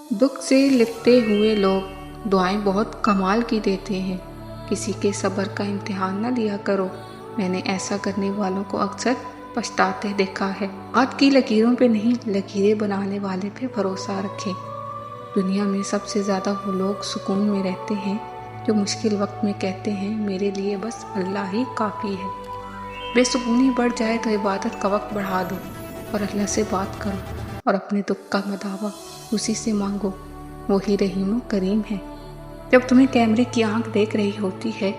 दुख से लिपटे हुए लोग दुआएं बहुत कमाल की देते हैं। किसी के सब्र का इम्तिहान न लिया करो। मैंने ऐसा करने वालों को अक्सर पछताते देखा है। हाथ की लकीरों पे नहीं, लकीरें बनाने वाले पे भरोसा रखें। दुनिया में सबसे ज़्यादा वो लोग सुकून में रहते हैं जो मुश्किल वक्त में कहते हैं मेरे लिए बस अल्लाह ही काफ़ी है। बेसुकूनी बढ़ जाए तो इबादत का वक्त बढ़ा दो और अल्लाह से बात करो और अपने दुख का मदावा उसी से मांगो। वही रहीम करीम है। जब तुम्हें कैमरे की आंख देख रही होती है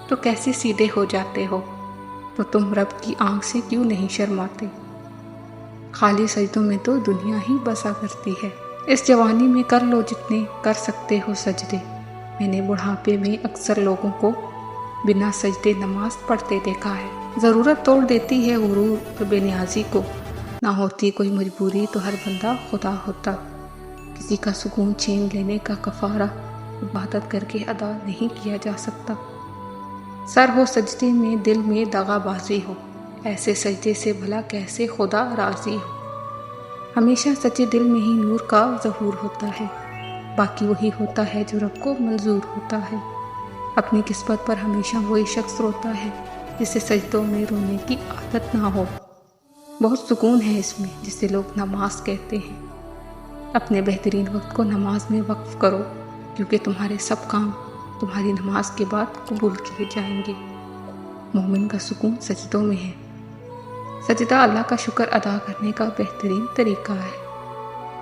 तो कैसे सीधे हो जाते हो, तो तुम रब की आंख से क्यों नहीं शर्माते। खाली सजदों में तो दुनिया ही बसा करती है। इस जवानी में कर लो जितने कर सकते हो सजदे। मैंने बुढ़ापे में अक्सर लोगों को बिना सजदे नमाज पढ़ते देखा है। ज़रूरत तोड़ देती है गुरूर और बेनियाजी को। ना होती कोई मजबूरी तो हर बंदा खुदा होता। किसी का सुकून छीन लेने का कफारा इबादत करके अदा नहीं किया जा सकता। सर हो सजदे में दिल में दगाबाजी हो, ऐसे सजदे से भला कैसे खुदा राजी हो। हमेशा सच्चे दिल में ही नूर का ज़हूर होता है। बाकी वही होता है जो रब को मंजूर होता है। अपनी किस्मत पर हमेशा वही शख्स रोता है जिसे सजदों में रोने की आदत ना हो। बहुत सुकून है इसमें जिसे लोग नमाज कहते हैं। अपने बेहतरीन वक्त को नमाज में वक्फ करो, क्योंकि तुम्हारे सब काम तुम्हारी नमाज के बाद कबूल किए जाएंगे। मोमिन का सुकून सजदों में है। सजदा अल्लाह का शुक्र अदा करने का बेहतरीन तरीका है।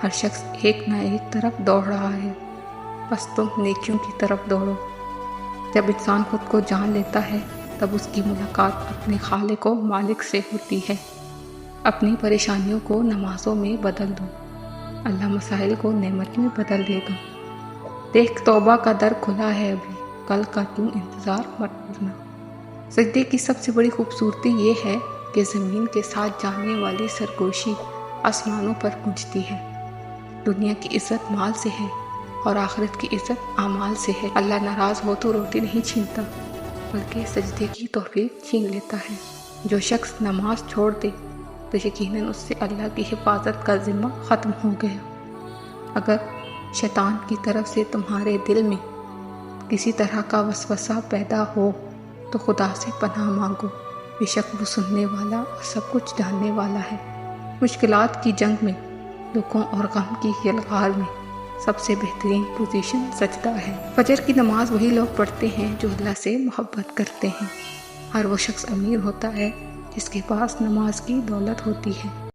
हर शख्स एक ना एक तरफ दौड़ रहा है, बस तुम नेकियों की तरफ दौड़ो। जब इंसान खुद को जान लेता है तब उसकी मुलाकात अपने खालिक व मालिक से होती है। अपनी परेशानियों को नमाजों में बदल दो, अल्लाह मसाइल को नेमत में बदल देगा। देख तौबा का दर खुला है अभी, कल का तू इंतज़ार मत करना। सजदे की सबसे बड़ी खूबसूरती ये है कि ज़मीन के साथ जाने वाली सरगोशी आसमानों पर गूंजती है। दुनिया की इज़्ज़त माल से है और आखिरत की इज़्ज़त आमाल से है। अल्लाह नाराज़ हो तो रोटी नहीं छीनता, बल्कि सजदे की तौफीक छीन लेता है। जो शख्स नमाज छोड़ दे तो यकीनन उससे अल्लाह की हिफाजत का ज़िम्मा ख़त्म हो गया। अगर शैतान की तरफ से तुम्हारे दिल में किसी तरह का वसवसा पैदा हो तो खुदा से पनाह मांगो। बेशक वो सुनने वाला और सब कुछ जानने वाला है। मुश्किलात की जंग में, दुखों और गम की यलगार में सबसे बेहतरीन पोजीशन सजदा है। फजर की नमाज वही लोग पढ़ते हैं जो अल्लाह से मोहब्बत करते हैं। हर वो शख्स अमीर होता है जिसके पास नमाज की दौलत होती है।